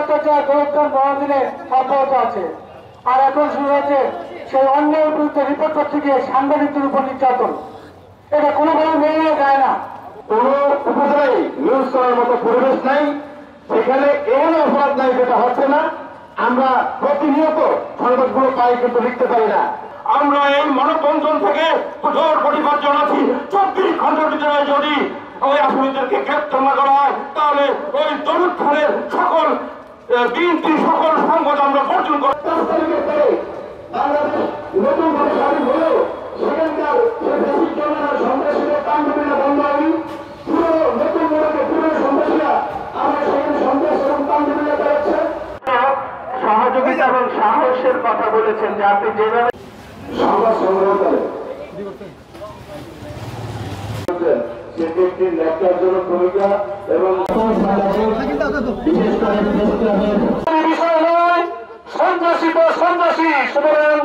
অত্যাচার গোরক্ষণ বড়দিনে অব্যাহত আছে। আর এখন শুরু হয়েছে সেই অন্যের বিরুদ্ধে রিপোর্ট করতে গিয়ে সাংবাদিকদের উপর নির্যাতন। এটা কোনোভাবে মেনে নেওয়া যায় না। কোন উপজেলায় নিউজ করার মতো পরিবেশ নাই, সেখানে এমন অপরাধ নাই যেটা হচ্ছে না। আমরা প্রতিনিয়ত সংবাদগুলো পাই কিন্তু লিখতে পারি না। আমরা এই মানববন্ধন থেকে কঠোর প্রতিবাদ জানাচ্ছি। 24 ঘন্টার ভিতরে যদি ওই আসামিদেরকে গ্রেপ্তার না করা হয়, তাহলে ওই দরুদ খানের সকল বিএনপি সকল সংবাদ আমরা বর্জন করব। 5 তারিখের পরে বাংলাদেশ নতুন করে স্বাধীন হলেও সেখানকার সন্ত্রাসীদের তাণ্ডবীরা বন্ধ হয়নি। পুরো নতুন মোড়কে পুরো সন্ত্রাসীরা আমরা সেখানে সন্ত্রাস এবং তাণ্ডবীরা করেছে। সহযোগিতা এবং সাহসের কথা বলেছেন যে আপনি যেভাবে সংবাদ সংগ্রহ করেন সেটি একটি ন্যাক্কারজনক ভূমিকা এবং বিশেষ করে বিষয় নয়, সন্ত্রাসী তো সন্ত্রাসী। সুতরাং